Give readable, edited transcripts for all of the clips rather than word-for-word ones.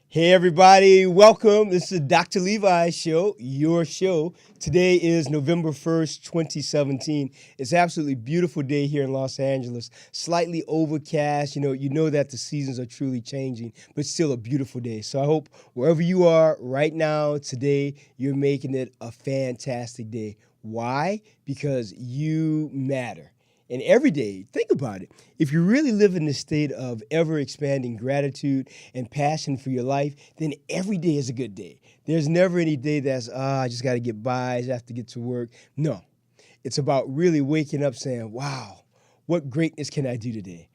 Hey everybody, welcome. This is Dr. Levi show, your show. Today is November 1st, 2017. It's an absolutely beautiful day here in Los Angeles. Slightly overcast. You know that the seasons are truly changing, but still a beautiful day. So I hope wherever you are right now today, you're making it a fantastic day. Why? Because you matter. And every day, think about it. If you really live in the state of ever expanding gratitude and passion for your life, then every day is a good day. There's never any day that's, I just got to get by, I just have to get to work. No, it's about really waking up saying, wow, what greatness can I do today?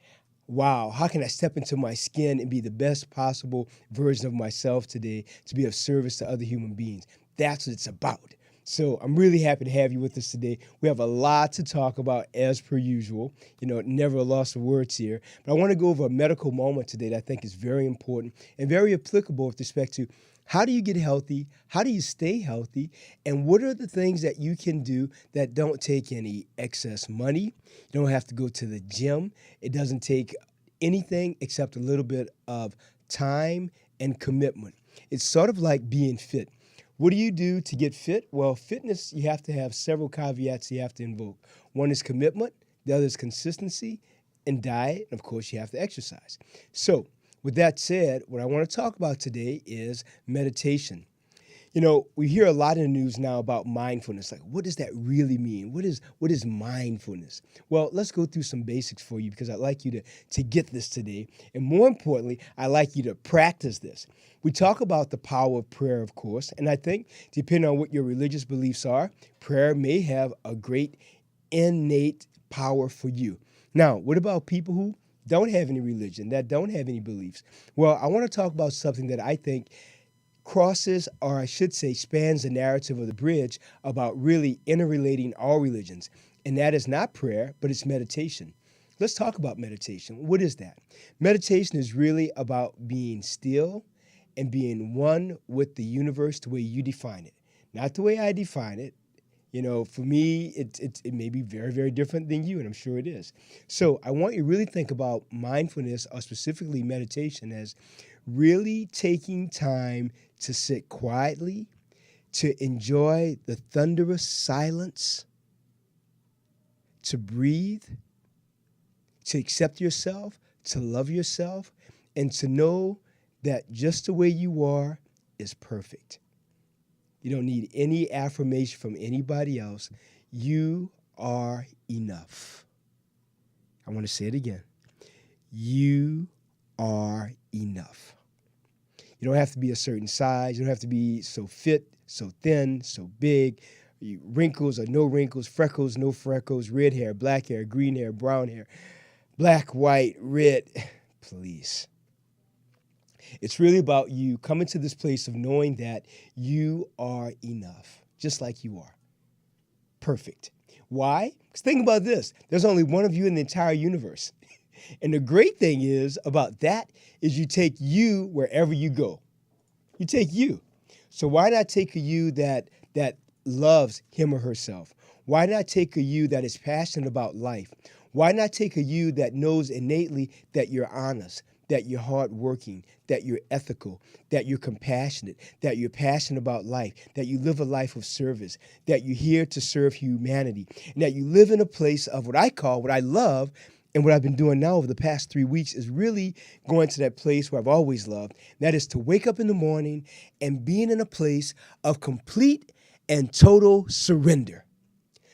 Wow, how can I step into my skin and be the best possible version of myself today to be of service to other human beings? That's what it's about. So I'm really happy to have you with us today. We have a lot to talk about as per usual. Never a loss of words here. But I want to go over a medical moment today that I think is very important and very applicable with respect to how do you get healthy? How do you stay healthy? And what are the things that you can do that don't take any excess money? You don't have to go to the gym. It doesn't take anything except a little bit of time and commitment. It's sort of like being fit. What do you do to get fit? Well, fitness, you have to have several caveats you have to invoke. One is commitment, the other is consistency, and diet, and of course, you have to exercise. So, with that said, what I want to talk about today is meditation. We hear a lot in the news now about mindfulness. Like, what does that really mean? What is mindfulness? Well, let's go through some basics for you because I'd like you to get this today. And more importantly, I'd like you to practice this. We talk about the power of prayer, of course, and I think depending on what your religious beliefs are, prayer may have a great innate power for you. Now, what about people who don't have any religion, that don't have any beliefs? Well, I want to talk about something that I think crosses, or I should say, spans the narrative of the bridge about really interrelating all religions. And that is not prayer, but it's meditation. Let's talk about meditation. What is that? Meditation is really about being still and being one with the universe the way you define it, not the way I define it. For me, it may be very, very different than you, and I'm sure it is. So I want you to really think about mindfulness, or specifically meditation, as really taking time to sit quietly, to enjoy the thunderous silence, to breathe, to accept yourself, to love yourself, and to know that just the way you are is perfect. You don't need any affirmation from anybody else. You are enough. I want to say it again. You are enough. You don't have to be a certain size. You don't have to be so fit, so thin, so big. Wrinkles or no wrinkles, freckles, no freckles, red hair, black hair, green hair, brown hair, black, white, red. Please. It's really about you coming to this place of knowing that you are enough, just like you are. Perfect. Why? Because think about this. There's only one of you in the entire universe. And the great thing is about that is you take you wherever you go. You take you. So why not take a you that loves him or herself? Why not take a you that is passionate about life? Why not take a you that knows innately that you're honest, that you're hardworking, that you're ethical, that you're compassionate, that you're passionate about life, that you live a life of service, that you're here to serve humanity, and that you live in a place of what I love, and what I've been doing now over the past 3 weeks is really going to that place where I've always loved. That is to wake up in the morning and being in a place of complete and total surrender.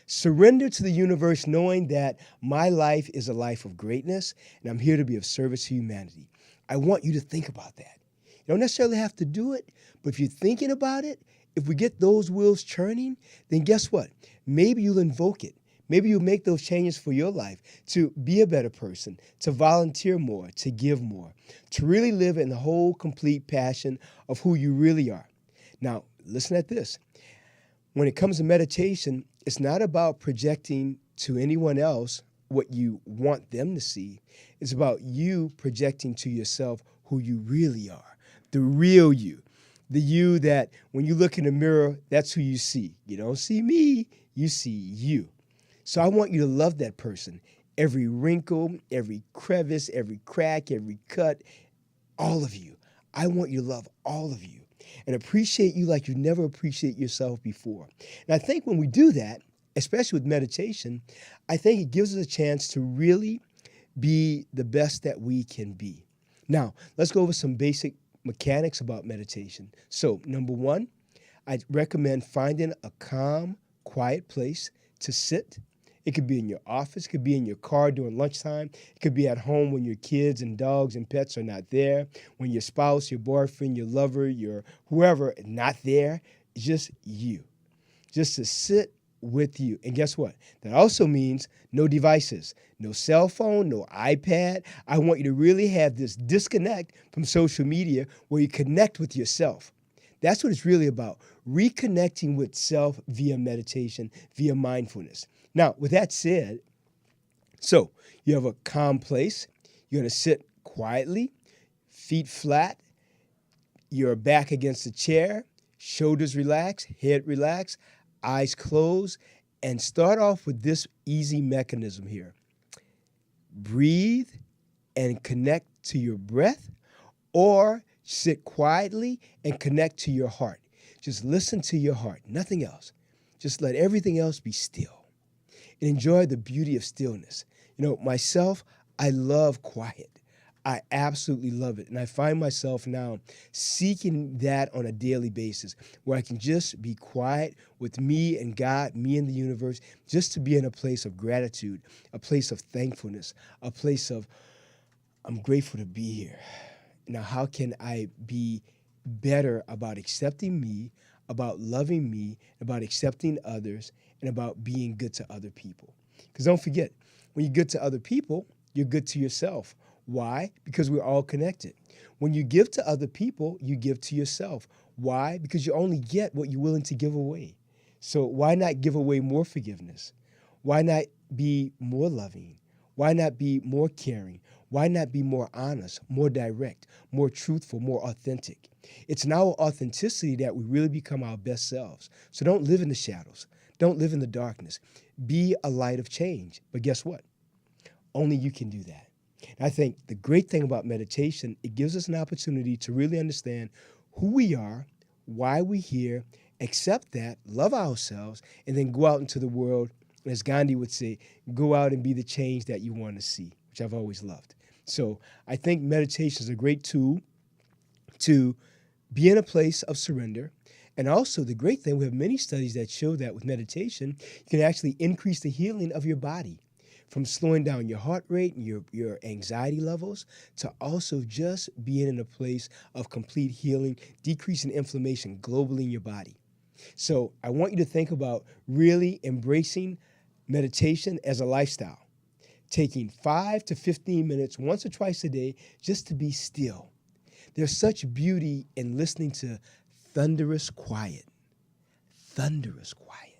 Surrender to the universe, knowing that my life is a life of greatness and I'm here to be of service to humanity. I want you to think about that. You don't necessarily have to do it, but if you're thinking about it, if we get those wheels churning, then guess what? Maybe you'll invoke it. Maybe you'll make those changes for your life to be a better person, to volunteer more, to give more, to really live in the whole complete passion of who you really are. Now, listen at this. When it comes to meditation, it's not about projecting to anyone else what you want them to see. It's about you projecting to yourself who you really are, the real you, the you that when you look in the mirror, that's who you see. You don't see me, you see you. So I want you to love that person. Every wrinkle, every crevice, every crack, every cut, all of you. I want you to love all of you and appreciate you like you never appreciated yourself before. And I think when we do that, especially with meditation, I think it gives us a chance to really be the best that we can be. Now, let's go over some basic mechanics about meditation. So, number one, I recommend finding a calm, quiet place to sit. It could be in your office, it could be in your car during lunchtime, it could be at home when your kids and dogs and pets are not there, when your spouse, your boyfriend, your lover, your whoever is not there, it's just you. Just to sit with you. And guess what? That also means no devices, no cell phone, no iPad. I want you to really have this disconnect from social media where you connect with yourself. That's what it's really about, reconnecting with self via meditation, via mindfulness. Now, with that said, so you have a calm place. You're going to sit quietly, feet flat, your back against the chair, shoulders relaxed, head relaxed, eyes closed, and start off with this easy mechanism here. Breathe and connect to your breath, or sit quietly and connect to your heart. Just listen to your heart, nothing else. Just let everything else be still and enjoy the beauty of stillness. You know, myself, I love quiet. I absolutely love it. And I find myself now seeking that on a daily basis where I can just be quiet with me and God, me and the universe, just to be in a place of gratitude, a place of thankfulness, a place of, I'm grateful to be here. Now, how can I be better about accepting me, about loving me, about accepting others, and about being good to other people? Because don't forget, when you're good to other people, you're good to yourself. Why? Because we're all connected. When you give to other people, you give to yourself. Why? Because you only get what you're willing to give away. So why not give away more forgiveness? Why not be more loving? Why not be more caring? Why not be more honest, more direct, more truthful, more authentic? It's in our authenticity that we really become our best selves. So don't live in the shadows. Don't live in the darkness. Be a light of change. But guess what? Only you can do that. And I think the great thing about meditation, it gives us an opportunity to really understand who we are, why we're here, accept that, love ourselves, and then go out into the world, and as Gandhi would say, go out and be the change that you want to see, which I've always loved. So I think meditation is a great tool to be in a place of surrender. And also the great thing, we have many studies that show that with meditation, you can actually increase the healing of your body, from slowing down your heart rate and your anxiety levels to also just being in a place of complete healing, decreasing inflammation globally in your body. So I want you to think about really embracing meditation as a lifestyle, taking 5 to 15 minutes once or twice a day just to be still. There's such beauty in listening to thunderous quiet. Thunderous quiet.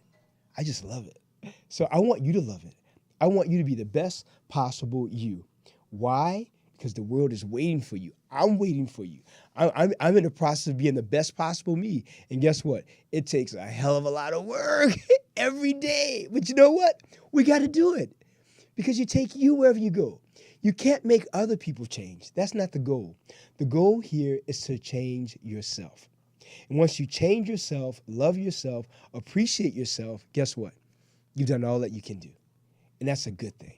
I just love it. So I want you to love it. I want you to be the best possible you. Why? Because the world is waiting for you. I'm waiting for you. I'm in the process of being the best possible me. And guess what? It takes a hell of a lot of work every day. But you know what? We got to do it because you take you wherever you go. You can't make other people change. That's not the goal. The goal here is to change yourself. And once you change yourself, love yourself, appreciate yourself, guess what? You've done all that you can do. And that's a good thing.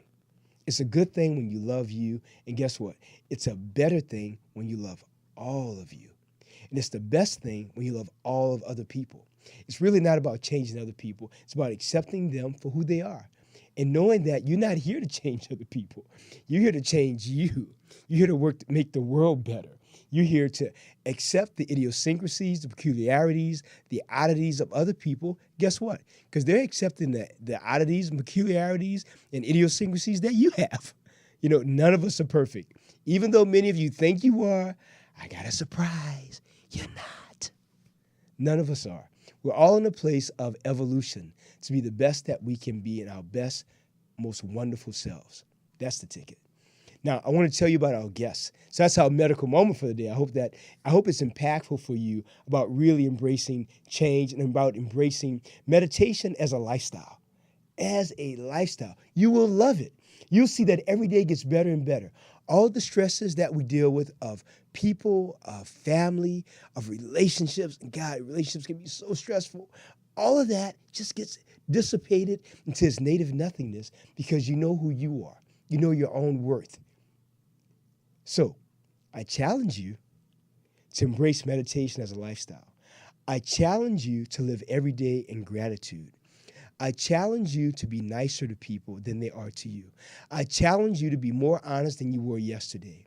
It's a good thing when you love you. And guess what? It's a better thing when you love all of you. And it's the best thing when you love all of other people. It's really not about changing other people. It's about accepting them for who they are. And knowing that you're not here to change other people. You're here to change you. You're here to work to make the world better. You're here to accept the idiosyncrasies, the peculiarities, the oddities of other people. Guess what? Because they're accepting the oddities, peculiarities, and idiosyncrasies that you have. You know, none of us are perfect. Even though many of you think you are, I got a surprise. You're not. None of us are. We're all in a place of evolution to be the best that we can be in our best, most wonderful selves. That's the ticket. Now, I want to tell you about our guests. So that's our medical moment for the day. I hope it's impactful for you about really embracing change and about embracing meditation as a lifestyle. As a lifestyle. You will love it. You'll see that every day gets better and better. all the stresses that we deal with of people, of family, of relationships. And God, relationships can be so stressful. All of that just gets dissipated into its native nothingness because you know who you are. You know your own worth. So I challenge you to embrace meditation as a lifestyle. I challenge you to live every day in gratitude. I challenge you to be nicer to people than they are to you. I challenge you to be more honest than you were yesterday.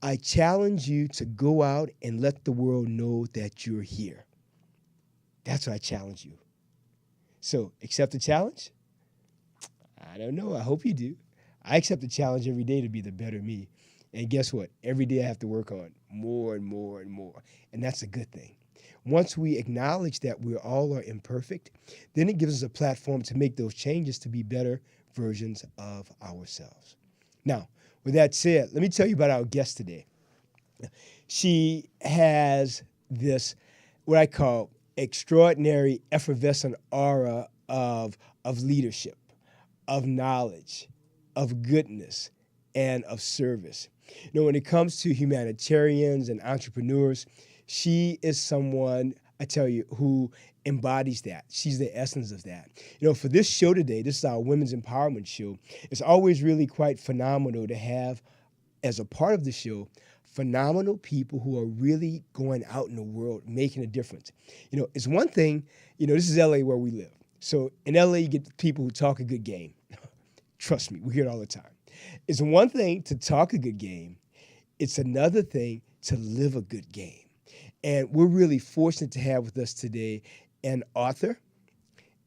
I challenge you to go out and let the world know that you're here. That's what I challenge you. So, accept the challenge? I don't know. I hope you do. I accept the challenge every day to be the better me. And guess what? Every day I have to work on more and more and more. And that's a good thing. Once we acknowledge that we all are imperfect, then it gives us a platform to make those changes to be better versions of ourselves. Now, with that said, let me tell you about our guest today. She has this, what I call, extraordinary, effervescent aura of leadership, of knowledge, of goodness, and of service. You know, when it comes to humanitarians and entrepreneurs, she is someone, I tell you, who embodies that. She's the essence of that. You know, for this show today, this is our Women's Empowerment Show, it's always really quite phenomenal to have, as a part of the show, phenomenal people who are really going out in the world making a difference. You know, it's one thing, you know, this is LA where we live. So in LA, you get people who talk a good game. Trust me, we hear it all the time. It's one thing to talk a good game. It's another thing to live a good game. And we're really fortunate to have with us today an author,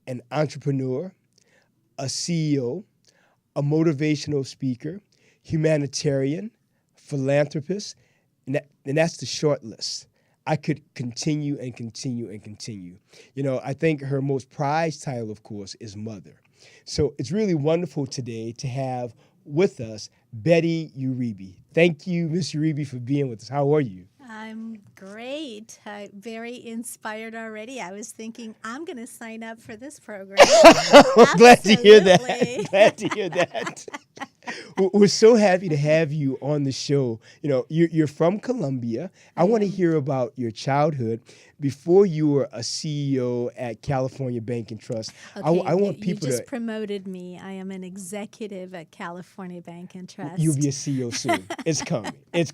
an entrepreneur, a CEO, a motivational speaker, humanitarian, philanthropist, and that's the short list. I could continue and continue and continue. You know, I think her most prized title, of course, is mother. So it's really wonderful today to have with us Betty Uribe. Thank you, Miss Uribe, for being with us. How are you? I'm great. Very inspired already. I was thinking I'm going to sign up for this program. Glad to hear that. Absolutely. Glad to hear that. We're so happy to have you on the show. You know, you're from Colombia. I want to hear about your childhood before you were a CEO at California Bank and Trust. Okay, I want you people just to. promoted me. I am an executive at California Bank and Trust. You'll be a CEO soon. It's coming.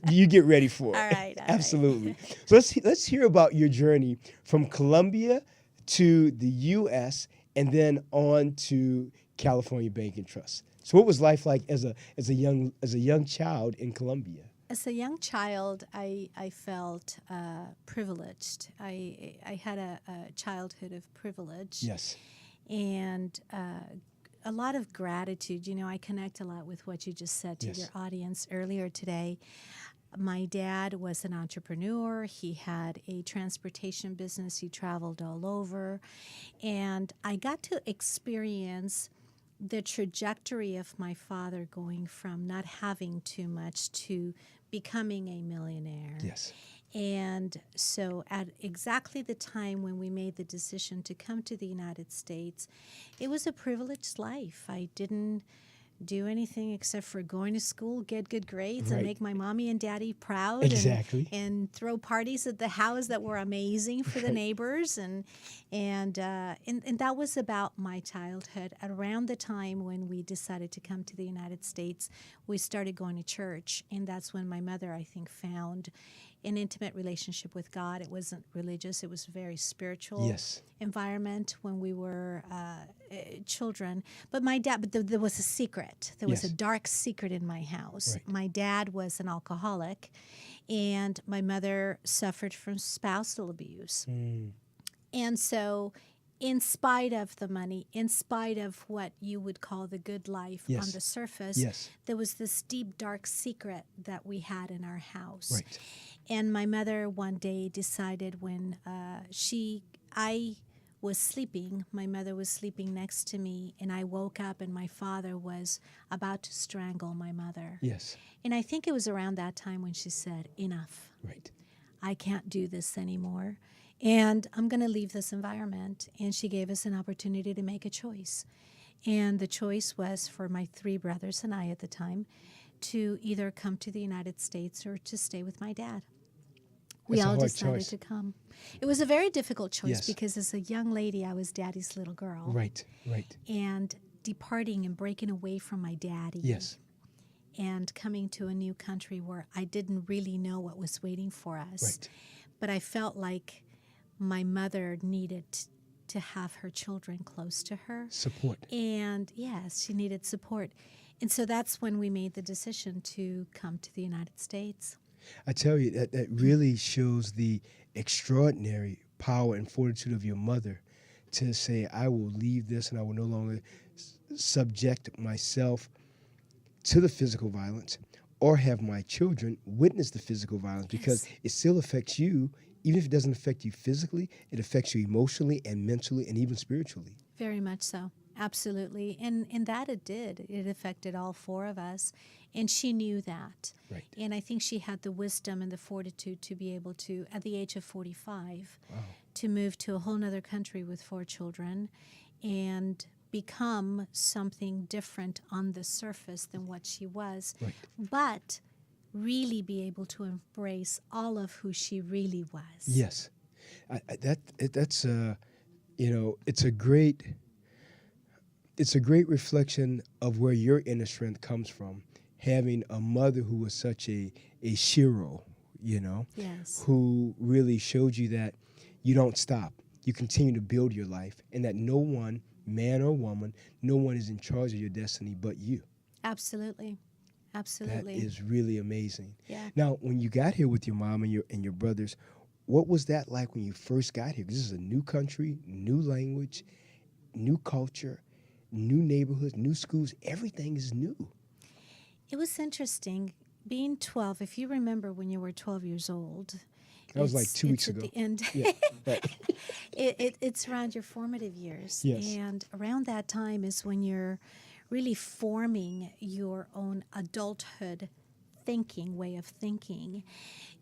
You get ready for it. All right. Absolutely. So let's hear about your journey from Colombia to the U.S. and then on to California Bank and Trust. So what was life like as a young child in Colombia? As a young child, I felt privileged. I had a childhood of privilege. Yes. And a lot of gratitude. You know, I connect a lot with what you just said to Yes. your audience earlier today. My dad was an entrepreneur. He had a transportation business. He traveled all over. And I got to experience the trajectory of my father going from not having too much to becoming a millionaire. Yes. And so at exactly the time when we made the decision to come to the United States, it was a privileged life. I didn't do anything except for going to school, get good grades, Right. and make my mommy and daddy proud. Exactly. And throw parties at the house that were amazing for the neighbors. And that was about my childhood. Around the time when we decided to come to the United States, we started going to church. And that's when my mother, I think, found an intimate relationship with God. It wasn't religious. It was a very spiritual Yes. environment when we were children. But my dad, there was a secret. There was Yes. a dark secret in my house. Right. My dad was an alcoholic, and my mother suffered from spousal abuse. And so, in spite of the money, in spite of what you would call the good life Yes. on the surface, Yes. there was this deep, dark secret that we had in our house. Right. And my mother one day decided when I was sleeping, my mother was sleeping next to me, and I woke up and my father was about to strangle my mother. Yes. And I think it was around that time when she said, "Enough. Right. I can't do this anymore. And I'm going to leave this environment." And she gave us an opportunity to make a choice. And the choice was for my three brothers and I at the time to either come to the United States or to stay with my dad. We That's a all hard decided choice. to come. It was a very difficult choice Yes. because as a young lady, I was daddy's little girl. Right, right. And departing and breaking away from my daddy. Yes. And coming to a new country where I didn't really know what was waiting for us. Right. But I felt like my mother needed to have her children close to her. Support. And yes, she needed support. And so that's when we made the decision to come to the United States. I tell you, that really shows the extraordinary power and fortitude of your mother to say, I will leave this and I will no longer subject myself to the physical violence or have my children witness the physical violence, because it still affects you. Even if it doesn't affect you physically, it affects you emotionally and mentally and even spiritually. Very much so. Absolutely. And that it did. It affected all four of us. And she knew that. Right. And I think she had the wisdom and the fortitude to be able to, at the age of 45, to move to a whole nother country with 4 children and become something different on the surface than what she was. Right. But really be able to embrace all of who she really was. Yes. That's it's a great reflection of where your inner strength comes from, having a mother who was such a shiro, Yes. who really showed you that you don't stop. You continue to build your life, and that no one, man or woman, no one is in charge of your destiny but you. Absolutely. Absolutely. That is really amazing. Yeah. Now, when you got here with your mom and your brothers, what was that like when you first got here? Because this is a new country, new language, new culture, new neighborhoods, new schools. Everything is new. It was interesting being 12. If you remember when you were 12 years old, That was like 2 weeks at ago. the end. Yeah, right. It's around your formative years. Yes. And around that time is when you're really forming your own adulthood way of thinking.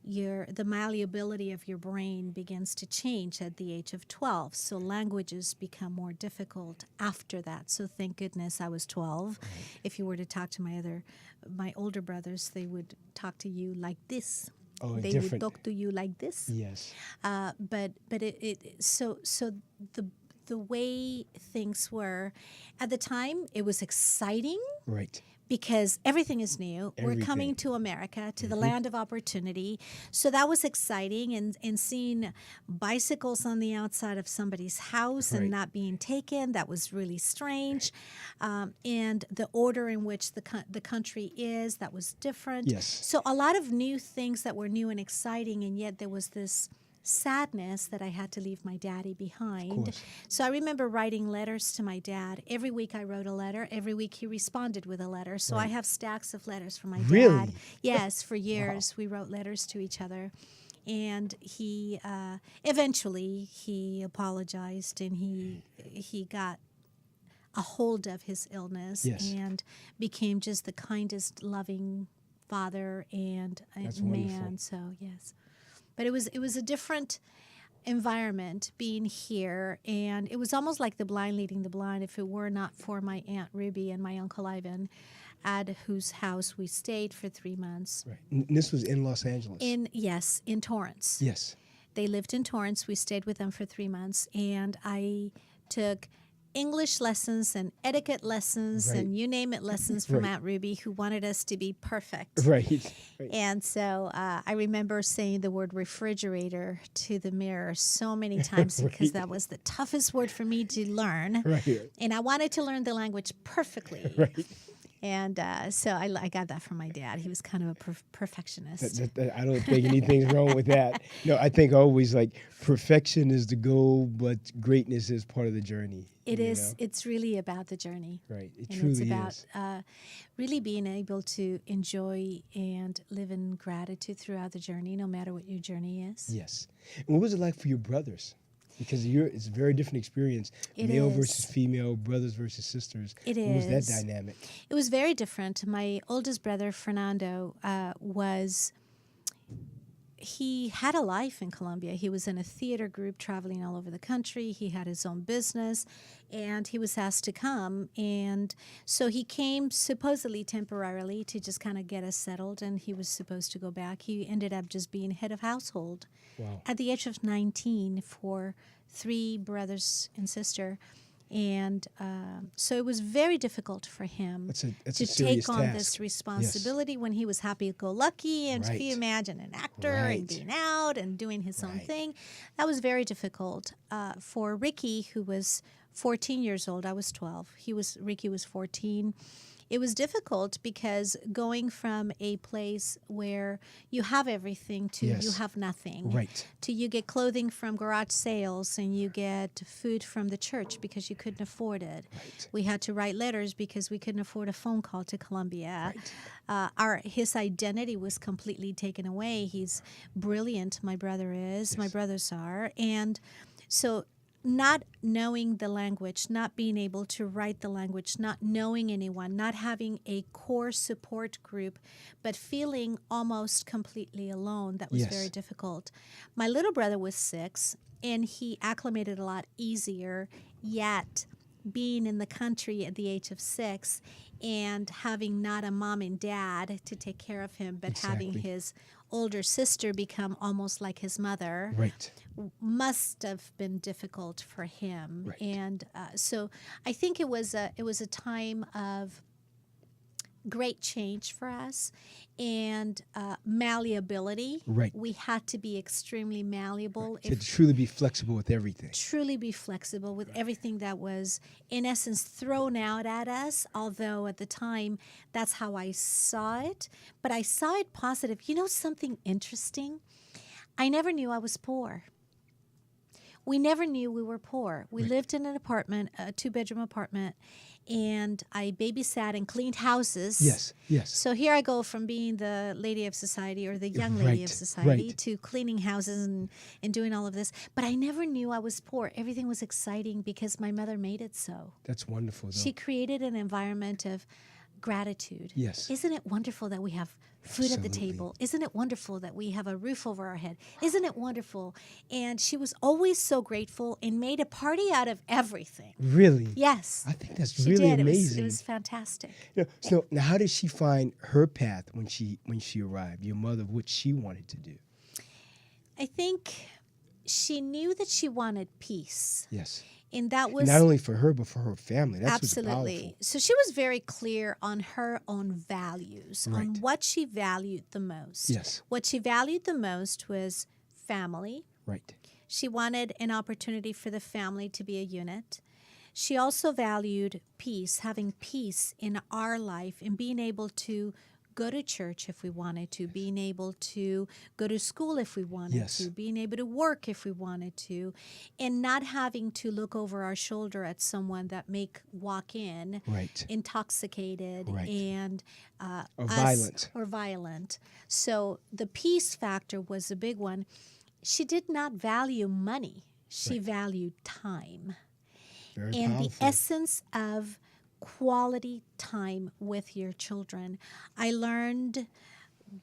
The malleability of your brain begins to change at the age of 12. So languages become more difficult after that. So thank goodness I was 12. If you were to talk to my older brothers, they would talk to you like this. Oh, They different. would talk to you like this. Yes. But the way things were at the time, it was exciting. Right. Because everything is new. We're coming to America, to the land of opportunity. So that was exciting. And seeing bicycles on the outside of somebody's house and not being taken, that was really strange. And the order in which the country is, that was different. Yes. So a lot of new things that were new and exciting, and yet there was this sadness that I had to leave my daddy behind. So I remember writing letters to my dad. Every week I wrote a letter. Every week he responded with a letter. So I have stacks of letters from my dad. Yes, for years we wrote letters to each other. And he eventually he apologized, and he got a hold of his illness and became just the kindest, loving father and That's man. wonderful. So yes. But it was a different environment being here, and it was almost like the blind leading the blind. If it were not for my Aunt Ruby and my Uncle Ivan, at whose house we stayed for 3 months. Right. And this was in Los Angeles. In Torrance. Yes. They lived in Torrance. We stayed with them for 3 months, and I took English lessons and etiquette lessons and you name it lessons from Aunt Ruby, who wanted us to be perfect. Right. And so I remember saying the word refrigerator to the mirror so many times because that was the toughest word for me to learn. Right. And I wanted to learn the language perfectly. Right. And so I got that from my dad. He was kind of a perfectionist. I don't think anything's wrong with that. No, I think always like perfection is the goal, but greatness is part of the journey. It is. It's really about the journey. Right. It And truly it's about is. really being able to enjoy and live in gratitude throughout the journey, no matter what your journey is. Yes. And what was it like for your brothers? Because it's a very different experience. It Male is. versus female, brothers versus sisters. It What was that is. dynamic? It was very different. My oldest brother, Fernando, was he had a life in Colombia. He was in a theater group traveling all over the country. He had his own business, and he was asked to come. And so he came supposedly temporarily to just kind of get us settled, and he was supposed to go back. He ended up just being head of household Wow. at the age of 19 for 3 brothers and sister. And so it was very difficult for him That's a to serious take on task. this responsibility when he was happy-go-lucky. And if you Right. imagine an actor Right. and being out and doing his own Right. thing, that was very difficult. For Ricky, who was 14 years old, I was 12. Ricky was 14. It was difficult because going from a place where you have everything to Yes. you have nothing, Right. to you get clothing from garage sales and you get food from the church because you couldn't afford it. Right. We had to write letters because we couldn't afford a phone call to Colombia. Right. His identity was completely taken away. He's brilliant, my brother is, my Yes. brothers are. And so not knowing the language, not being able to write the language, not knowing anyone, not having a core support group, but feeling almost completely alone, that was Yes. very difficult. My little brother was 6, and he acclimated a lot easier, yet being in the country at the age of 6 and having not a mom and dad to take care of him, but having Exactly. his older sister become almost like his mother Right. must have been difficult for him. Right. And so I think it was a time of great change for us and malleability. Right. We had to be extremely malleable. To truly be flexible with everything. Truly be flexible with everything that was, in essence, thrown out at us, although at the time, that's how I saw it. But I saw it positive. You know something interesting? I never knew I was poor. We never knew we were poor. We Right. lived in an apartment, a 2-bedroom apartment, and I babysat and cleaned houses. Yes. Yes. So here I go from being the lady of society or the young lady of Right, society right. to cleaning houses and doing all of this. But I never knew I was poor. Everything was exciting because my mother made it so. That's wonderful, though. She created an environment of gratitude. Yes. Isn't it wonderful that we have food at the Absolutely. table? Isn't it wonderful that we have a roof over our head? Isn't it wonderful? And she was always so grateful and made a party out of everything. Really? Yes. I think that's She really did. amazing. It was fantastic. So now, how did she find her path when she arrived? Your mother, what she wanted to do? I think she knew that she wanted peace. Yes. And that was Not only for her, but for her family. That's what's absolutely. powerful. So she was very clear on her own values, on Right. what she valued the most. Yes. What she valued the most was family. Right. She wanted an opportunity for the family to be a unit. She also valued peace, having peace in our life and being able to go to church if we wanted to, being able to go to school if we wanted Yes. to, being able to work if we wanted to, and not having to look over our shoulder at someone that may walk in Right. intoxicated Right. and Or violent. Or violent. So the peace factor was a big one. She did not value money. She Right. valued time. Very And powerful. the essence of quality time with your children. I learned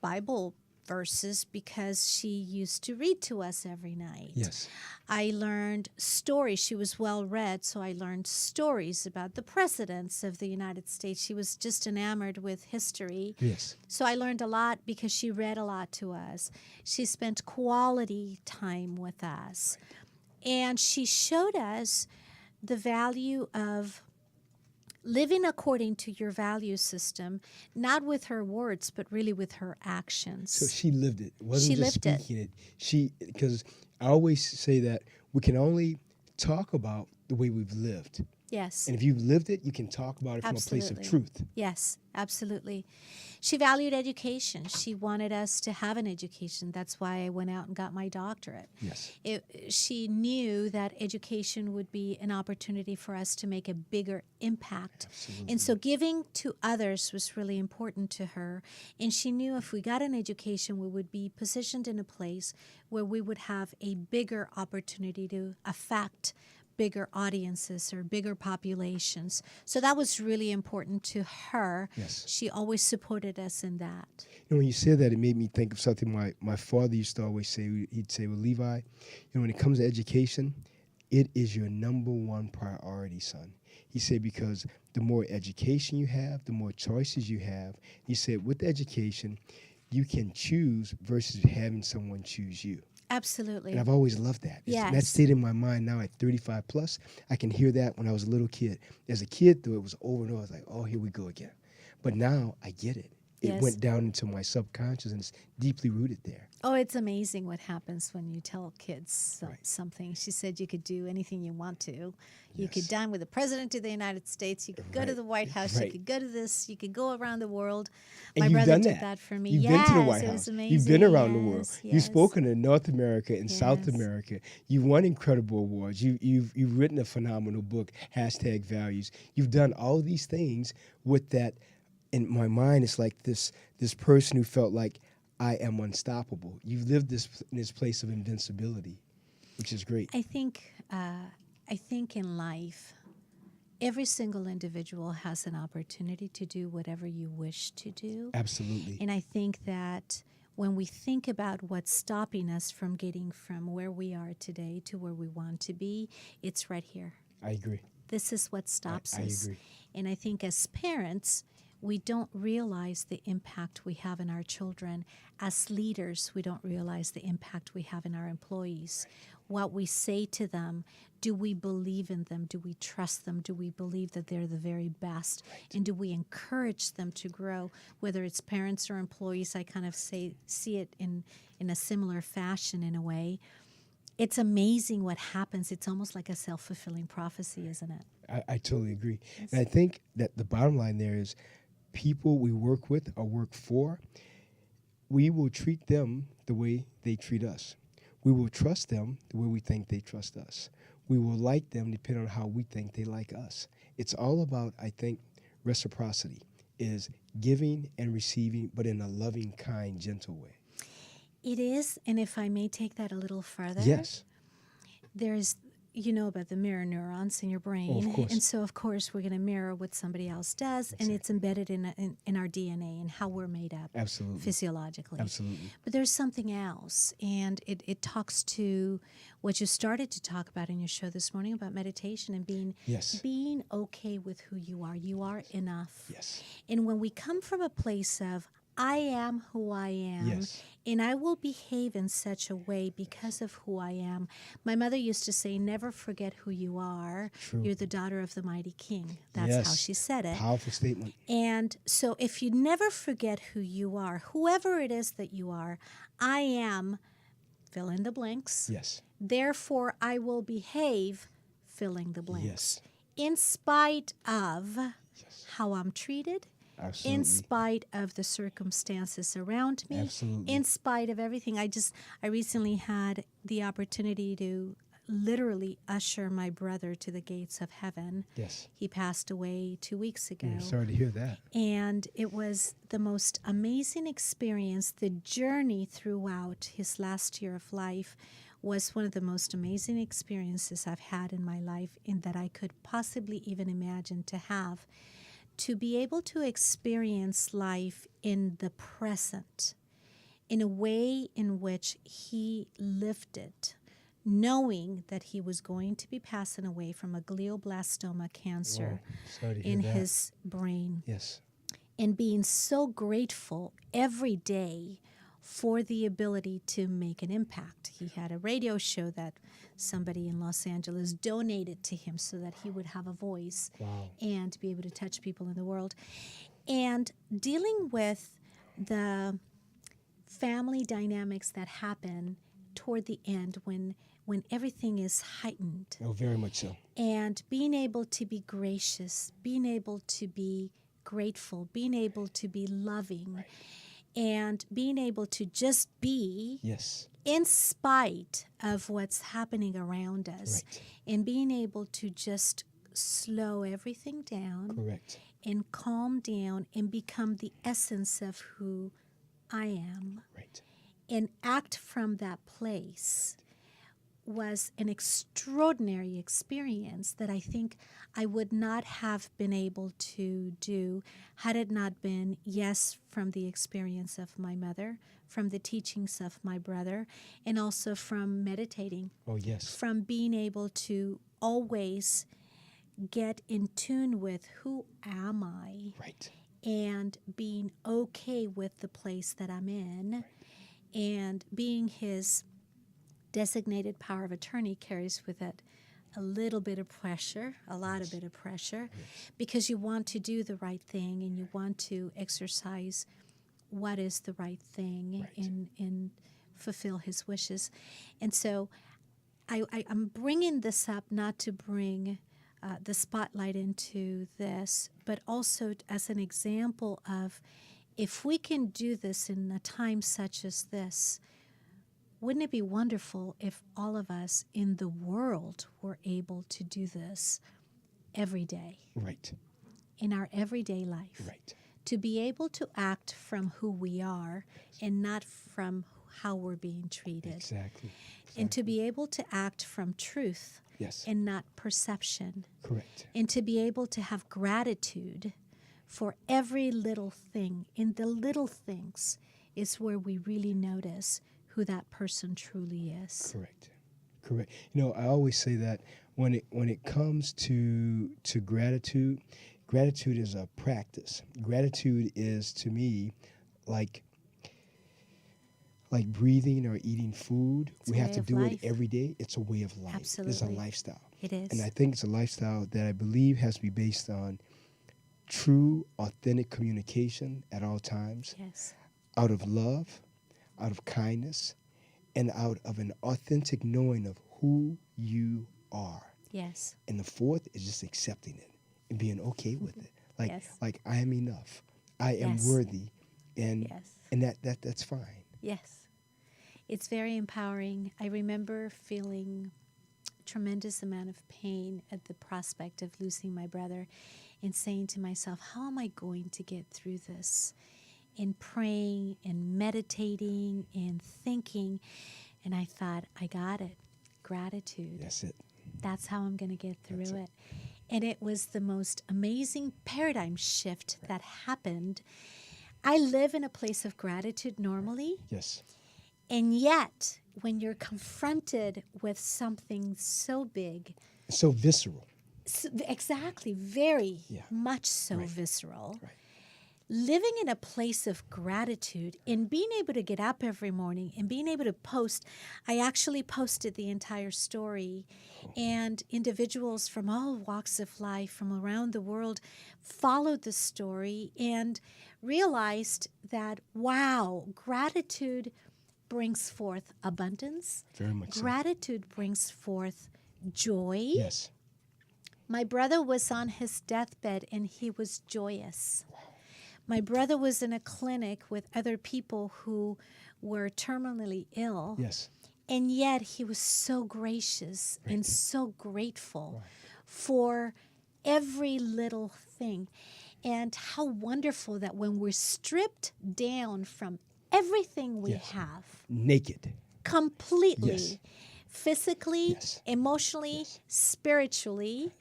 Bible verses because she used to read to us every night. Yes. I learned stories. She was well read, so I learned stories about the presidents of the United States. She was just enamored with history. Yes. So I learned a lot because she read a lot to us. She spent quality time with us. And she showed us the value of living according to your value system, not with her words, but really with her actions. So she lived it. It wasn't She just lived it. speaking it. Because I always say that we can only talk about the way we've lived. Yes. And if you've lived it, you can talk about it from a place of Absolutely. truth. Yes, absolutely. She valued education. She wanted us to have an education. That's why I went out and got my doctorate. Yes. She knew that education would be an opportunity for us to make a bigger impact. Absolutely. And so giving to others was really important to her. And she knew if we got an education, we would be positioned in a place where we would have a bigger opportunity to affect bigger audiences or bigger populations. So that was really important to her. Yes. She always supported us in that. You know, when you said that, it made me think of something my father used to always say. He'd say, well, Levi, when it comes to education, it is your number one priority, son. He said, because the more education you have, the more choices you have. He said, with education, you can choose versus having someone choose you. Absolutely. And I've always loved that. Yes. That stayed in my mind now at 35 plus. I can hear that when I was a little kid. As a kid, though, it was over and over. I was like, oh, here we go again. But now I get it. It Yes. went down into my subconscious and it's deeply rooted there. Oh, it's amazing what happens when you tell kids Right. something. She said you could do anything you want to. You Yes. could dine with the President of the United States. You could go to Right. the White House. Right. You could go to this. You could go around the world. And My you've brother done did that. that for me. You've Yes, been to the White it House. was amazing. You've been around the world. Yes, You've yes. spoken in North America and South Yes. America. You've won incredible awards. You've written a phenomenal book, #Values. You've done all these things with that. In my mind, it's like this person who felt like I am unstoppable. You've lived in this place of invincibility, which is great. I think in life, every single individual has an opportunity to do whatever you wish to do. Absolutely. And I think that when we think about what's stopping us from getting from where we are today to where we want to be, it's right here. I agree. This is what stops I us. agree. And I think as parents, we don't realize the impact we have in our children. As leaders, we don't realize the impact we have in our employees. What we say to them, do we believe in them? Do we trust them? Do we believe that they're the very best? Right. And do we encourage them to grow? Whether it's parents or employees, I kind of see it in a similar fashion in a way. It's amazing what happens. It's almost like a self-fulfilling prophecy, isn't it? I totally agree. And I think that the bottom line there is people we work with or work for, we will treat them the way they treat us. We will trust them the way we think they trust us. We will like them depending on how we think they like us. It's all about, I think, reciprocity, is giving and receiving, but in a loving, kind, gentle way. It is, and if I may take that a little further, Yes. there's, about the mirror neurons in your brain. Oh, of course. And so, of course, we're going to mirror what somebody else does, and it's embedded in our DNA and how we're made up Absolutely. physiologically. Absolutely. But there's something else, and it talks to what you started to talk about in your show this morning about meditation and Yes. being okay with who you are. You are enough. Yes. And when we come from a place of, I am who I am, Yes. and I will behave in such a way because of who I am. My mother used to say, never forget who you are. True. You're the daughter of the mighty king. That's Yes. how she said it. Powerful statement. And so if you never forget who you are, whoever it is that you are, I am, fill in the blanks. Yes. Therefore, I will behave, filling the blanks. Yes. In spite of Yes. how I'm treated, Absolutely. in spite of the circumstances around me, Absolutely. in spite of everything. I recently had the opportunity to literally usher my brother to the gates of heaven. Yes. He passed away 2 weeks ago. I'm sorry to hear that. And it was the most amazing experience. The journey throughout his last year of life was one of the most amazing experiences I've had in my life, in that I could possibly even imagine to have. To be able to experience life in the present, in a way in which he lived it, knowing that he was going to be passing away from a glioblastoma cancer Wow. Sorry to hear in that. his brain, Yes. and being so grateful every day for the ability to make an impact. He had a radio show that somebody in Los Angeles donated to him so that he would have a voice Wow. and be able to touch people in the world. And dealing with the family dynamics that happen toward the end when everything is heightened, Oh, very much so. and being able to be gracious, being able to be grateful, being able to be loving, Right. and being able to just be Yes. in spite of what's happening around us, Right. and being able to just slow everything down Correct. and calm down and become the essence of who I am Right. and act from that place was an extraordinary experience that I think I would not have been able to do had it not been, yes, from the experience of my mother, from the teachings of my brother, and also from meditating, Oh, yes. from being able to always get in tune with who am I Right. and being okay with the place that I'm in, and being his designated power of attorney carries with it a little bit of pressure, a lot of bit of pressure, because you want to do the right thing and you want to exercise what is the right thing and fulfill his wishes. And so I'm bringing this up not to bring the spotlight into this, but also as an example of, if we can do this in a time such as this, wouldn't it be wonderful if all of us in the world were able to do this every day, Right. in our everyday life? Right. To be able to act from who we are and not from how we're being treated. Exactly. And to be able to act from truth Yes. and not perception. Correct. And to be able to have gratitude for every little thing. In the little things is where we really notice who that person truly is. Correct. Correct. I always say that when it comes to gratitude, gratitude is a practice. Gratitude is, to me, like breathing or eating food. It's we a have way to of do life. it every day. It's a way of life. It's a Absolutely. lifestyle. It is. And I think it's a lifestyle that I believe has to be based on true, authentic communication at all times, Yes. out of love, out of kindness, and out of an authentic knowing of who you are. Yes. And the fourth is just accepting it and being okay with it. Yes. Like I am enough. I am Yes. worthy, and Yes. that's fine. Yes. It's very empowering. I remember feeling a tremendous amount of pain at the prospect of losing my brother and saying to myself, how am I going to get through this? And praying and meditating and thinking. And I thought, I got it. Gratitude. That's it. That's how I'm going to get through That's it. it. And it was the most amazing paradigm shift that happened. I live in a place of gratitude normally. Yes. And yet, when you're confronted with something so big, So visceral. exactly, very Yeah. much so Right. visceral, Right. living in a place of gratitude and being able to get up every morning and being able to post. I actually posted the entire story, and individuals from all walks of life from around the world followed the story and realized that, wow, gratitude brings forth abundance. Very much so. Gratitude brings forth joy. Yes. My brother was on his deathbed and he was joyous. My brother was in a clinic with other people who were terminally ill. Yes. And yet he was so gracious and so grateful for every little thing. And how wonderful that when we're stripped down from everything we Yes. have, Naked. completely, Yes. physically, Yes. emotionally, Yes. spiritually,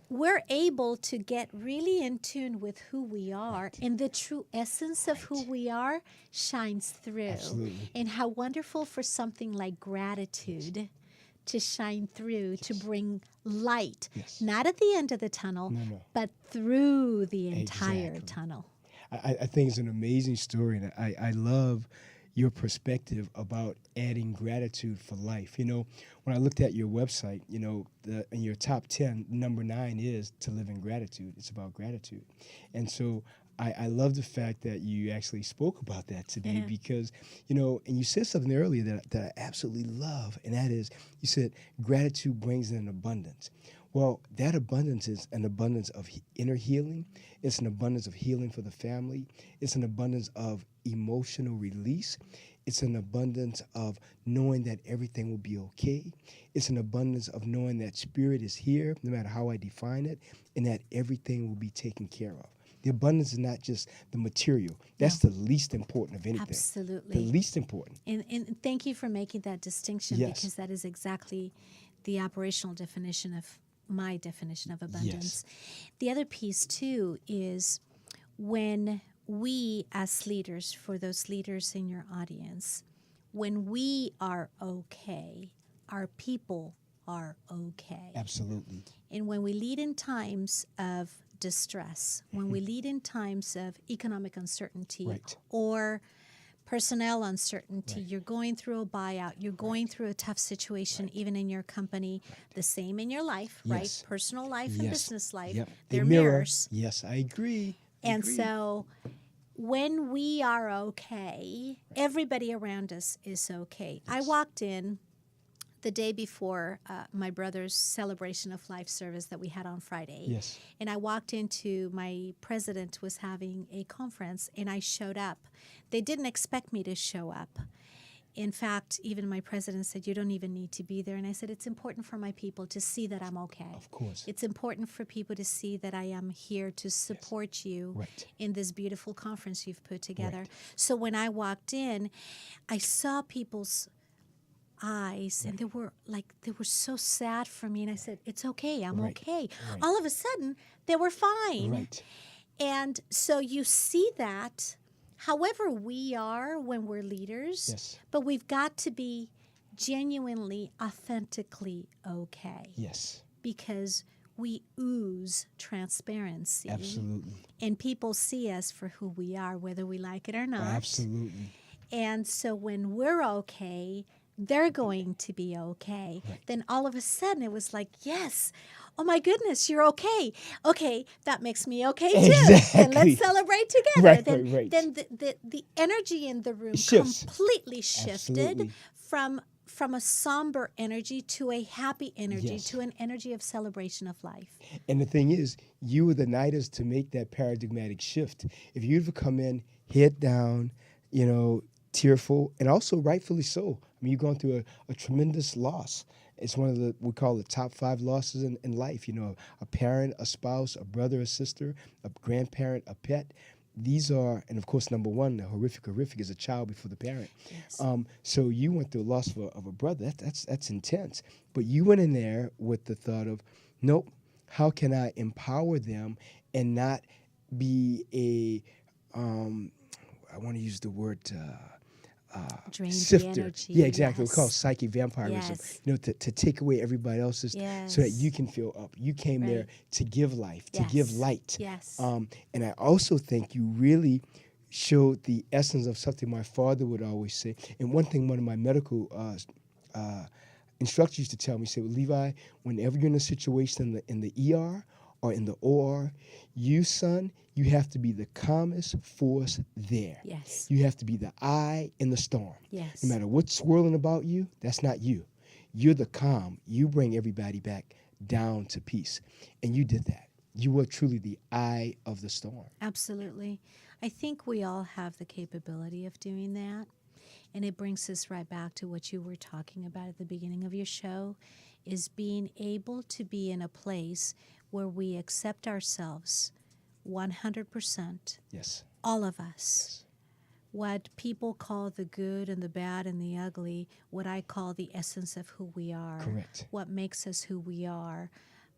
we're able to get really in tune with who we are, and the true essence of who we are shines through. Absolutely. And how wonderful for something like gratitude to shine through, to bring light, Yes. not at the end of the tunnel, No. but through the entire Exactly. tunnel. I think it's an amazing story, and I love your perspective about adding gratitude for life. When I looked at your website, in your top 10, number 9 is to live in gratitude. It's about gratitude. And so I love the fact that you actually spoke about that today Yeah. because, and you said something earlier that I absolutely love, and that is, you said gratitude brings in abundance. Well, that abundance is an abundance of inner healing. It's an abundance of healing for the family. It's an abundance of emotional release. It's an abundance of knowing that everything will be okay. It's an abundance of knowing that spirit is here, no matter how I define it, and that everything will be taken care of. The abundance is not just the material. That's the least important of anything. Absolutely. The least important. And thank you for making that distinction, Yes. because that is exactly the operational definition of my definition of abundance. The other piece, too, is when we as leaders, for those leaders in your audience, when we are okay, our people are okay. Absolutely. And when we lead in times of distress, when we lead in times of economic uncertainty Right. or personnel uncertainty, you're going through a buyout, you're going through a tough situation even in your company, the same in your life, Yes. right? Personal life and business life, Yep. They they're mirror. mirrors. Yes, I agree. And so when we are okay, everybody around us is okay. I walked in the day before my brother's celebration of life service that we had on Friday. Yes. And I walked into, my president was having a conference, and I showed up. They didn't expect me to show up. In fact, even my president said, you don't even need to be there. And I said, it's important for my people to see that I'm okay. Of course. It's important for people to see that I am here to support you Right. in this beautiful conference you've put together. Right. So when I walked in, I saw people's eyes, and they were so sad for me, and I said, it's okay, I'm Right. okay. Right. All of a sudden they were fine. Right. And so you see that however we are when we're leaders, Yes. but we've got to be genuinely, authentically okay, Yes. because we ooze transparency. Absolutely. And people see us for who we are, whether we like it or not. Absolutely. And so when we're okay, they're going to be okay. Right. Then all of a sudden it was like, yes, oh my goodness, you're okay. Okay, that makes me okay too. Exactly. And let's celebrate together. Right, then right. then the energy in the room Shifts. completely shifted Absolutely. from a somber energy to a happy energy, Yes. to an energy of celebration of life. And the thing is, you were the nighters to make that paradigmatic shift. If you'd have come in head down, tearful, and also rightfully so. I mean, you've gone through a tremendous loss. It's one of we call the top 5 losses in life. A parent, a spouse, a brother, a sister, a grandparent, a pet. These are, and of course, number one, the horrific is a child before the parent. Yes. So you went through a loss of a brother. That's intense. But you went in there with the thought of, nope, how can I empower them and not be I want to use the word Drain the sifter. energy. Yeah, exactly. Yes. We call it psychic vampirism. Yes. To take away everybody else's so that Yes. you can feel up. You came there Right. to give life, to give Yes. light. Yes. And I also think you really showed the essence of something my father would always say. And one thing one of my medical instructors used to tell me, he said, well, Levi, whenever you're in a situation in the ER or in the OR, you have to be the calmest force there. Yes. You have to be the eye in the storm. Yes. No matter what's swirling about you, that's not you. You're the calm. You bring everybody back down to peace. And you did that. You were truly the eye of the storm. Absolutely. I think we all have the capability of doing that. And it brings us right back to what you were talking about at the beginning of your show, is being able to be in a place where we accept ourselves 100%, Yes. all of us. What people call the good and the bad and the ugly, what I call the essence of who we are. Correct. What makes us who we are.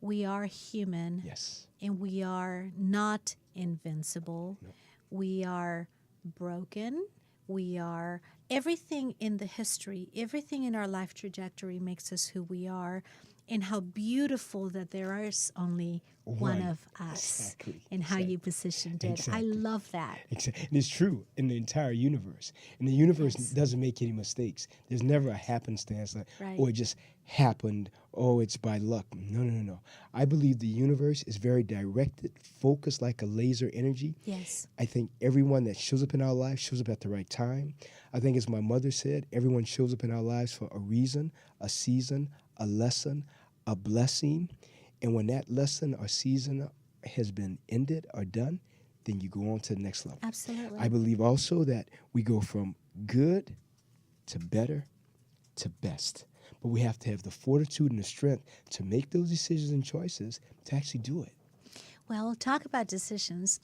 We are human. Yes. And we are not invincible. No. We are broken. We are everything in the history, everything in our life trajectory makes us who we are, and how beautiful that there is only one of us. Exactly. And how you positioned it. Exactly. I love that. Exactly. And it's true in the entire universe. And the universe Yes. doesn't make any mistakes. There's never a happenstance, Right. or it just happened, oh, it's by luck. No. I believe the universe is very directed, focused like a laser energy. Yes. I think everyone that shows up in our lives shows up at the right time. I think, as my mother said, everyone shows up in our lives for a reason, a season, a lesson, a blessing. And when that lesson or season has been ended or done, then you go on to the next level. Absolutely. I believe also that we go from good to better to best. But we have to have the fortitude and the strength to make those decisions and choices to actually do it. Well, talk about decisions.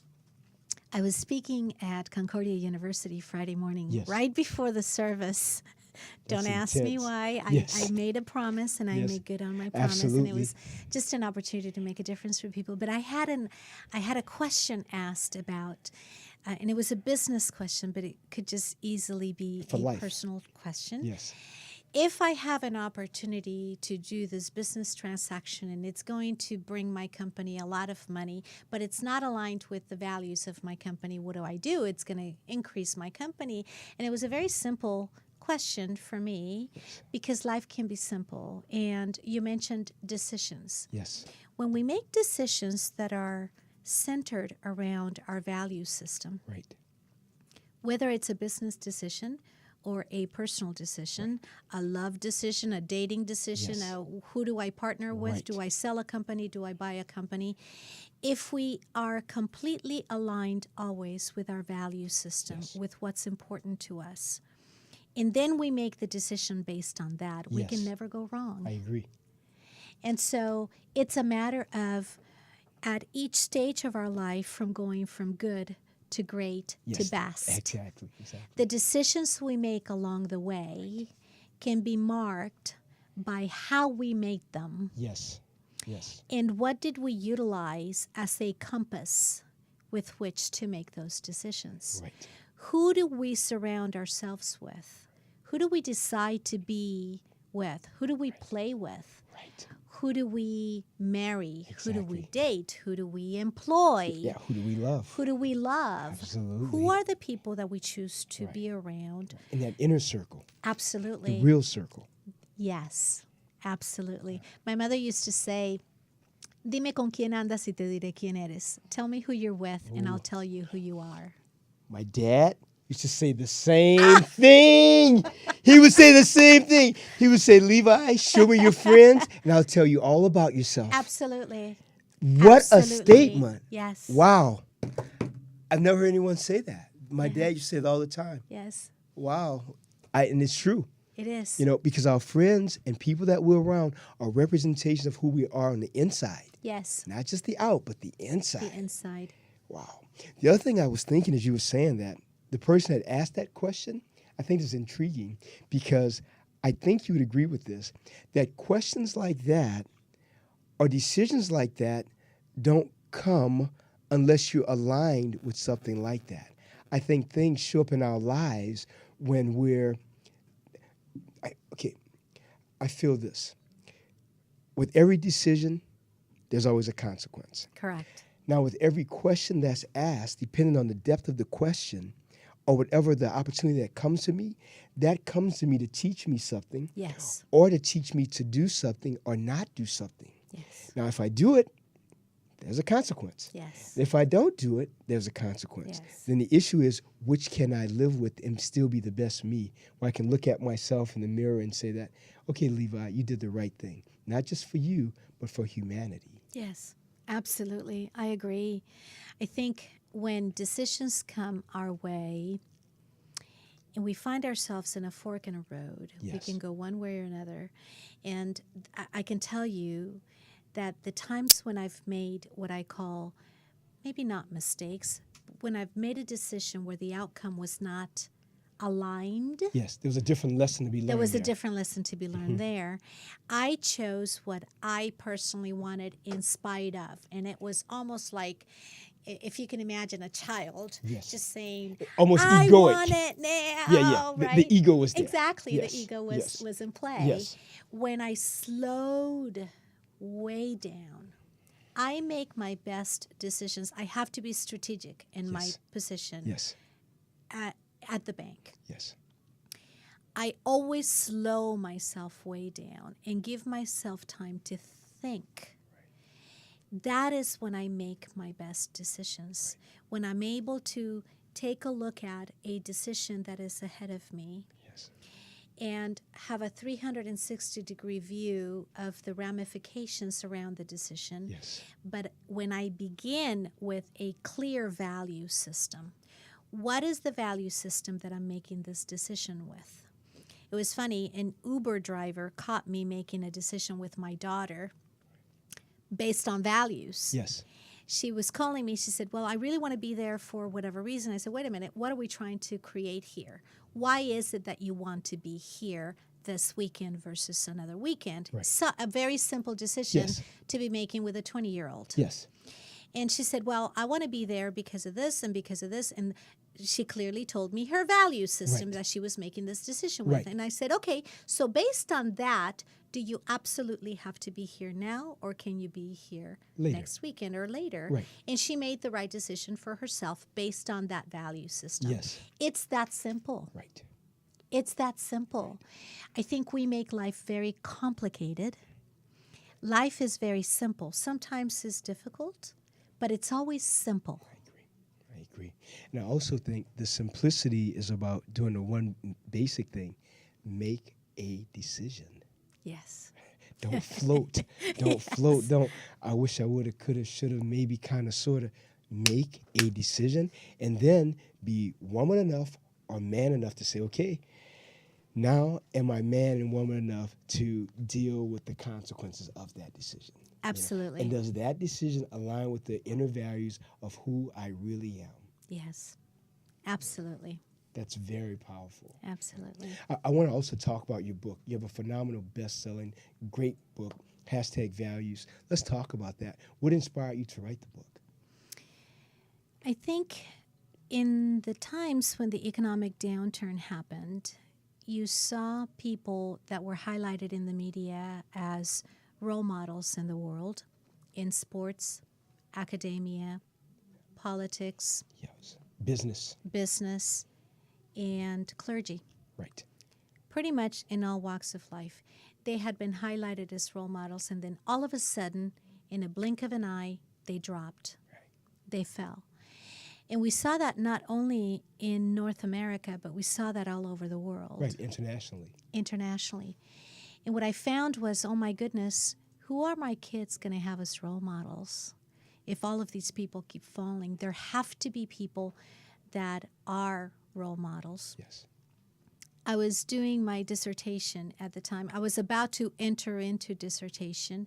I was speaking at Concordia University Friday morning, Yes. right before the service. Don't That's ask me intense. why. Yes. I made a promise and I Yes. made good on my promise. And Absolutely. it was just an opportunity to make a difference for people. But I had a question asked about, and it was a business question, but it could just easily be For a life. personal question. Yes. If I have an opportunity to do this business transaction and it's going to bring my company a lot of money, but it's not aligned with the values of my company, what do? It's going to increase my company. And it was a very simple question for me because life can be simple. And you mentioned decisions. Yes. When we make decisions that are centered around our value system, Right. whether it's a business decision or a personal decision, a love decision, a dating decision, Yes. who do I partner with? Right. Do I sell a company? Do I buy a company? If we are completely aligned always with our value system, Yes. with what's important to us, and then we make the decision based on that, we can Yes. never go wrong. I agree. And so it's a matter of, at each stage of our life, from going from good to great to Yes. best, Exactly. the decisions we make along the way can be marked by how we made them Yes. Yes. and what did we utilize as a compass with which to make those decisions. Right. Who do we surround ourselves with? Who do we decide to be with? Who do we play with? Right. Who do we marry? Who do we Exactly. date? Who do we employ? Yeah. Who do we love? Who do we love? Absolutely. Who are the people that we choose to be around? In that inner circle, Absolutely. the real circle. Yes, absolutely. My mother used to say, dime con quién andas y te diré quién eres. Tell me who you're with and I'll tell you who you are. My dad used to say the same thing. He would say the same thing. He would say, Levi, show me your friends, and I'll tell you all about yourself. Absolutely. What a Absolutely. statement. Yes. Wow. I've never heard anyone say that. My dad used to say it all the time. Yes, Wow. And it's true. it is. You know, because our friends and people that we're around are representations of who we are on the inside. Yes, Not just the out, but the inside. the inside. Wow. The other thing I was thinking as you were saying that, the person that asked that question, I think is intriguing because I think you would agree with this, that questions like that or decisions like that don't come unless you're aligned with something like that. I think things show up in our lives when I feel this. With every decision, there's always a consequence. Correct. Now, with every question that's asked, depending on the depth of the question or whatever the opportunity that comes to me to teach me something Yes. or to teach me to do something or not do something. Yes. Now, if I do it, there's a consequence. Yes. If I don't do it, there's a consequence. Yes. Then the issue is, which can I live with and still be the best me? Where I can look at myself in the mirror and say that, okay, Levi, you did the right thing. Not just for you, but for humanity. Yes, absolutely. I agree. I think when decisions come our way and we find ourselves in a fork in a road, we Yes. can go one way or another. And I can tell you that the times when I've made what I call, maybe not mistakes, when I've made a decision where the outcome was not aligned, Yes, there was a different lesson to be learned. there was a there. different lesson to be learned there. I chose what I personally wanted in spite of. And it was almost like, if you can imagine a child Yes. just saying, Almost I egoic. want it now. Yeah. Right? The ego was there. Exactly. Yes. The ego Yes. was in play. Yes. When I slowed way down, I make my best decisions. I have to be strategic in my Yes. position Yes. at the bank. Yes. I always slow myself way down and give myself time to think. That is when I make my best decisions. When I'm able to take a look at a decision that is ahead of me Yes. and have a 360-degree view of the ramifications around the decision. Yes. But when I begin with a clear value system, what is the value system that I'm making this decision with? It was funny, an Uber driver caught me making a decision with my daughter based on values. Yes. she was calling me. She said, well, I really want to be there for whatever reason. I said, wait a minute, what are we trying to create here? Why is it that you want to be here this weekend versus another weekend? Right. So, a very simple decision Yes. to be making with a 20-year-old. Yes. And she said, well, I want to be there because of this and because of this. And she clearly told me her value system Right. that she was making this decision with. Right. And I said, okay, so based on that, do you absolutely have to be here now, or can you be here Later. next weekend or later? Right. And she made the right decision for herself based on that value system. Yes. It's that simple. Right. It's that simple. I think we make life very complicated. Life is very simple. Sometimes it's difficult, but it's always simple. I agree. And I also think the simplicity is about doing the one basic thing: make a decision. Yes. Don't float. Don't float. Don't. I wish I would have, could have, should have, maybe, kind of, sort of. Make a decision, and then be woman enough or man enough to say, okay, now am I man and woman enough to deal with the consequences of that decision? Absolutely. And does that decision align with the inner values of who I really am? Yes. Absolutely. That's very powerful. Absolutely. I want to also talk about your book. You have a phenomenal, best-selling, great book, #values. Let's talk about that. What inspired you to write the book? I think in the times when the economic downturn happened, you saw people that were highlighted in the media as role models in the world, in sports, academia, politics, Yes. Business. business, and clergy. Right. Pretty much in all walks of life. They had been highlighted as role models, and then all of a sudden, in a blink of an eye, they dropped. Right. They fell. And we saw that not only in North America, but we saw that all over the world. Right. Internationally. Internationally. And what I found was, oh my goodness, who are my kids going to have as role models? If all of these people keep falling, there have to be people that are role models. Yes. I was doing my dissertation at the time. I was about to enter into dissertation.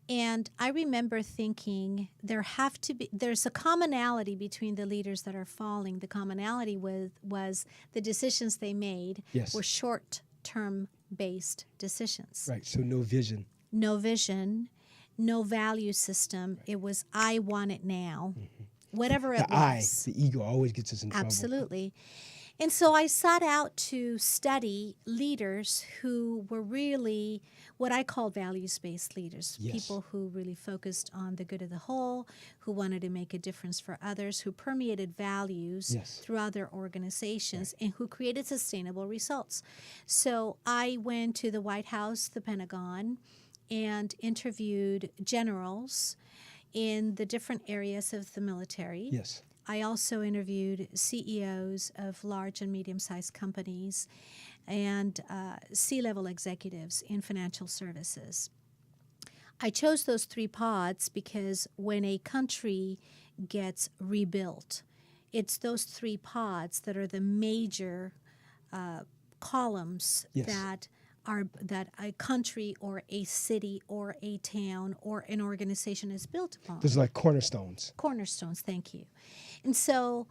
And I remember thinking there's a commonality between the leaders that are falling. The commonality was the decisions they made Yes. were short-term based decisions. Right. So no vision. No vision, no value system. It was, I want it now. Whatever it was. The ego always gets us in trouble. Absolutely. And so I sought out to study leaders who were really what I call values-based leaders, Yes. people who really focused on the good of the whole, who wanted to make a difference for others, who permeated values Yes. throughout their organizations, and who created sustainable results. So I went to the White House, the Pentagon, and interviewed generals in the different areas of the military. Yes. I also interviewed CEOs of large and medium-sized companies and C-level executives in financial services. I chose those 3 pods because when a country gets rebuilt, it's those 3 pods that are the major columns Yes. that a country or a city or a town or an organization is built upon. Those are like cornerstones. Cornerstones, thank you. And so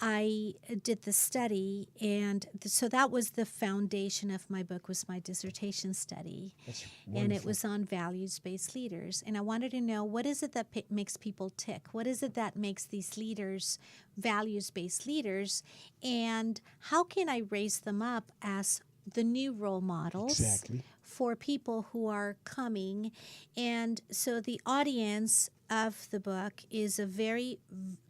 I did the study, and so that was the foundation of my book, was my dissertation study. That's And wonderful. it was on values-based leaders. And I wanted to know, what is it that makes people tick? What is it that makes these leaders values-based leaders? And how can I raise them up as the new role models Exactly. for people who are coming? And so the audience of the book is a very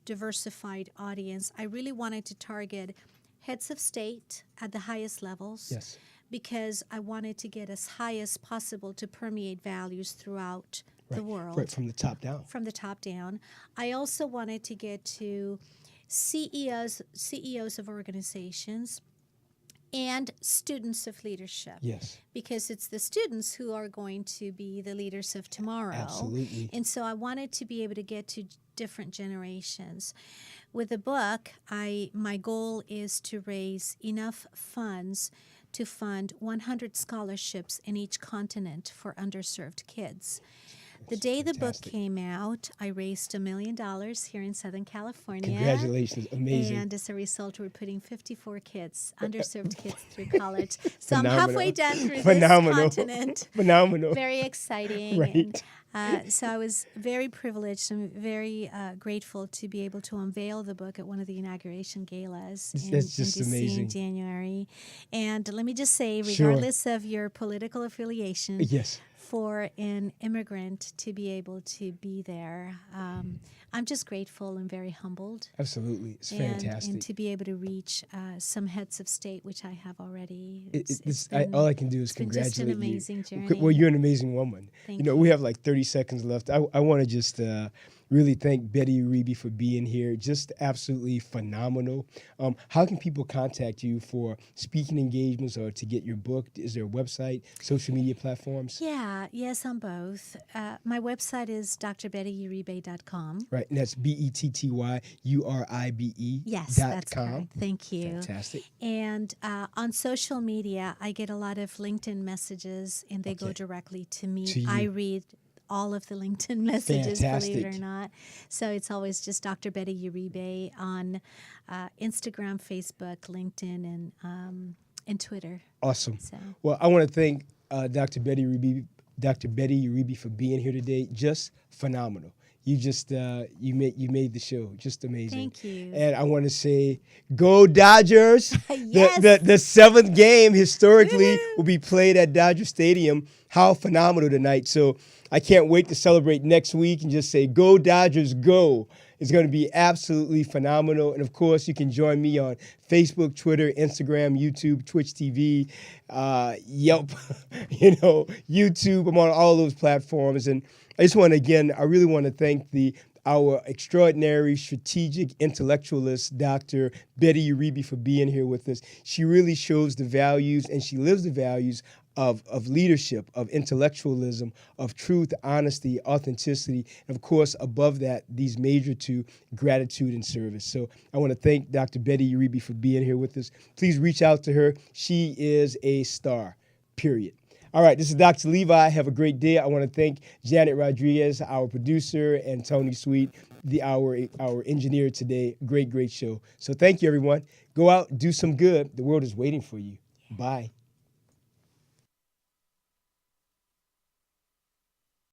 diversified audience. I really wanted to target heads of state at the highest levels. Yes. Because I wanted to get as high as possible to permeate values throughout the world. Right. From the top down. From the top down. I also wanted to get to CEOs of organizations and students of leadership. Yes. Because it's the students who are going to be the leaders of tomorrow. Absolutely. And so I wanted to be able to get to different generations. With the book, my goal is to raise enough funds to fund 100 scholarships in each continent for underserved kids. The day the book Fantastic. came out, I raised $1 million here in Southern California. Congratulations. Amazing. And as a result, we're putting 54 kids, underserved kids, through college. So I'm Phenomenal. halfway done through Phenomenal. this continent. Phenomenal. Very exciting. Right. And, so I was very privileged and very grateful to be able to unveil the book at one of the inauguration galas That's just in DC amazing. in January. And let me just say, Sure. regardless of your political affiliation, Yes. for an immigrant to be able to be there, I'm just grateful and very humbled. Absolutely. It's And fantastic. to be able to reach some heads of state, which I have already. All I can do is it's been congratulate just an amazing you. journey. Well, you're an amazing woman. Thank We you. have like 30 seconds left. I want to just really thank Betty Uribe for being here. Just absolutely phenomenal. How can people contact you for speaking engagements or to get your book? Is there a website, social media platforms? Yes, on both. My website is drbettyuribe.com. Right, and that's BETTYURIBE. Yes, dot that's com. correct. Thank you. Fantastic. And on social media, I get a lot of LinkedIn messages, and they go Okay. directly to me. To you. I read all of the LinkedIn messages, believe it Fantastic. or not. So it's always just Dr. Betty Uribe on Instagram, Facebook, LinkedIn, and Twitter. Awesome. So Well, I want to thank Dr. Betty Uribe for being here today. Just phenomenal. You just you made the show just amazing. Thank you. And I want to say, go Dodgers! Yes. The seventh game historically Woohoo! will be played at Dodger Stadium. How phenomenal tonight! So I can't wait to celebrate next week and just say, go Dodgers, go! It's going to be absolutely phenomenal. And of course, you can join me on Facebook, Twitter, Instagram, YouTube, Twitch TV, Yelp, YouTube. I'm on all those platforms. And I just want to, again, I really want to thank our extraordinary strategic intellectualist, Dr. Betty Uribe, for being here with us. She really shows the values and she lives the values of leadership, of intellectualism, of truth, honesty, authenticity, and of course, above that, these major two, gratitude and service. So I want to thank Dr. Betty Uribe for being here with us. Please reach out to her. She is a star, period. All right, this is Dr. Levi. Have a great day. I want to thank Janet Rodriguez, our producer, and Tony Sweet, our engineer today. Great show. So thank you, everyone. Go out, do some good. The world is waiting for you. Bye.